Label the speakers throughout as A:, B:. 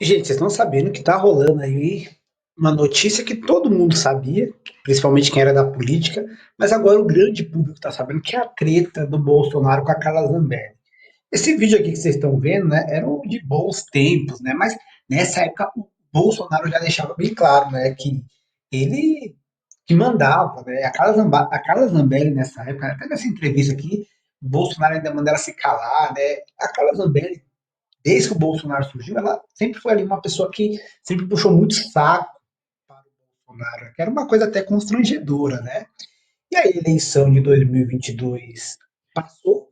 A: Gente, vocês estão sabendo que tá rolando aí uma notícia que todo mundo sabia, principalmente quem era da política, mas agora o grande público está sabendo que é a treta do Bolsonaro com a Carla Zambelli. Esse vídeo aqui que vocês estão vendo, né, era um de bons tempos, né, mas nessa época o Bolsonaro já deixava bem claro, né, que ele que mandava, né, a Carla Zambelli nessa época, até nessa entrevista aqui, o Bolsonaro ainda mandava ela se calar, né, a Carla Zambelli desde que o Bolsonaro surgiu, ela sempre foi ali uma pessoa que sempre puxou muito saco para o Bolsonaro, que era uma coisa até constrangedora, né? E a eleição de 2022 passou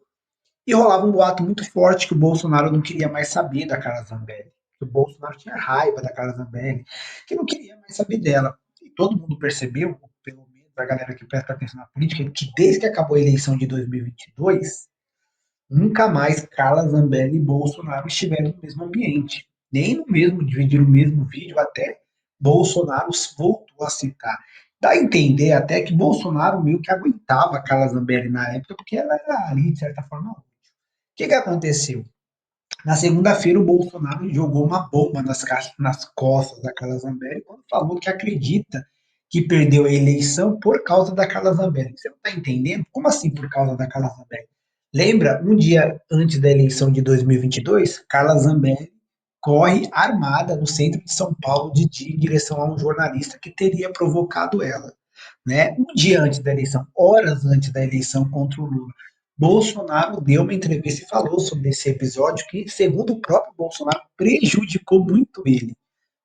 A: e rolava um boato muito forte que o Bolsonaro não queria mais saber da Carla Zambelli, que o Bolsonaro tinha raiva da Carla Zambelli, que não queria mais saber dela. E todo mundo percebeu, pelo menos a galera que presta atenção na política, que desde que acabou a eleição de 2022, nunca mais Carla Zambelli e Bolsonaro estiveram no mesmo ambiente, nem no mesmo, dividiram o mesmo vídeo, até Bolsonaro voltou a citar. Dá a entender até que Bolsonaro meio que aguentava a Carla Zambelli na época, porque ela era ali, de certa forma, útil. O que aconteceu? Na segunda-feira, o Bolsonaro jogou uma bomba nas costas da Carla Zambelli quando falou que acredita que perdeu a eleição por causa da Carla Zambelli. Você não está entendendo? Como assim por causa da Carla Zambelli? Lembra, um dia antes da eleição de 2022, Carla Zambelli corre armada no centro de São Paulo de dia em direção a um jornalista que teria provocado ela. Né? Um dia antes da eleição, horas antes da eleição contra o Lula, Bolsonaro deu uma entrevista e falou sobre esse episódio que, segundo o próprio Bolsonaro, prejudicou muito ele.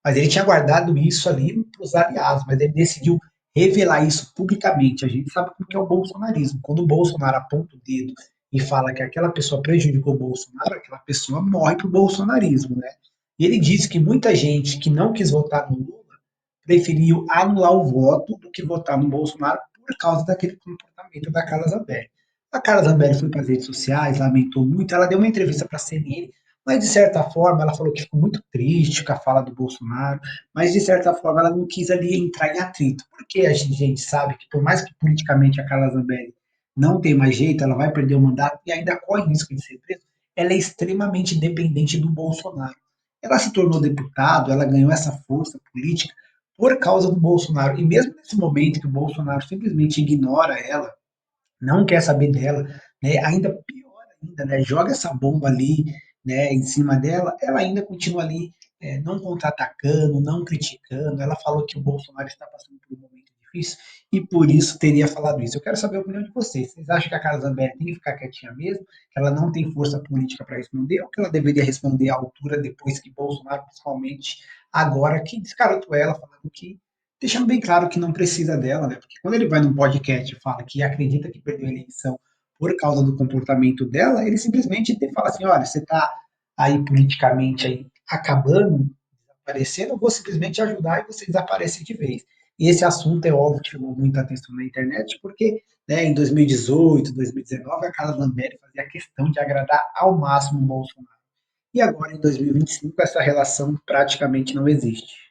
A: Mas ele tinha guardado isso ali para os aliados, mas ele decidiu revelar isso publicamente. A gente sabe como que é o bolsonarismo. Quando o Bolsonaro aponta o dedo e fala que aquela pessoa prejudicou o Bolsonaro, aquela pessoa morre para o bolsonarismo, né? E ele disse que muita gente que não quis votar no Lula preferiu anular o voto do que votar no Bolsonaro por causa daquele comportamento da Carla Zambelli. A Carla Zambelli foi para as redes sociais, lamentou muito, ela deu uma entrevista para a CNN, mas de certa forma ela falou que ficou muito triste com a fala do Bolsonaro, mas de certa forma ela não quis ali entrar em atrito, porque a gente sabe que por mais que politicamente a Carla Zambelli não tem mais jeito, ela vai perder o mandato e ainda corre risco de ser presa, ela é extremamente dependente do Bolsonaro. Ela se tornou deputado, ela ganhou essa força política por causa do Bolsonaro. E mesmo nesse momento que o Bolsonaro simplesmente ignora ela, não quer saber dela, né, ainda pior ainda, né, joga essa bomba ali, né, em cima dela, ela ainda continua ali, não contra-atacando, não criticando. Ela falou que o Bolsonaro está passando por um momento difícil e por isso teria falado isso. Eu quero saber a opinião de vocês. Vocês acham que a Carla Zambelli tem que ficar quietinha mesmo, que ela não tem força política para responder, ou que ela deveria responder à altura depois que Bolsonaro, principalmente agora, que descartou ela, falando que deixando bem claro que não precisa dela, né? Porque quando ele vai num podcast e fala que acredita que perdeu a eleição por causa do comportamento dela, ele simplesmente fala assim: olha, você está aí politicamente aí acabando, desaparecendo, eu vou simplesmente ajudar e você desaparece de vez. E esse assunto é óbvio que chamou muita atenção na internet, porque né, em 2018, 2019, a Carla Zambelli fazia questão de agradar ao máximo o Bolsonaro. E agora, em 2025, essa relação praticamente não existe.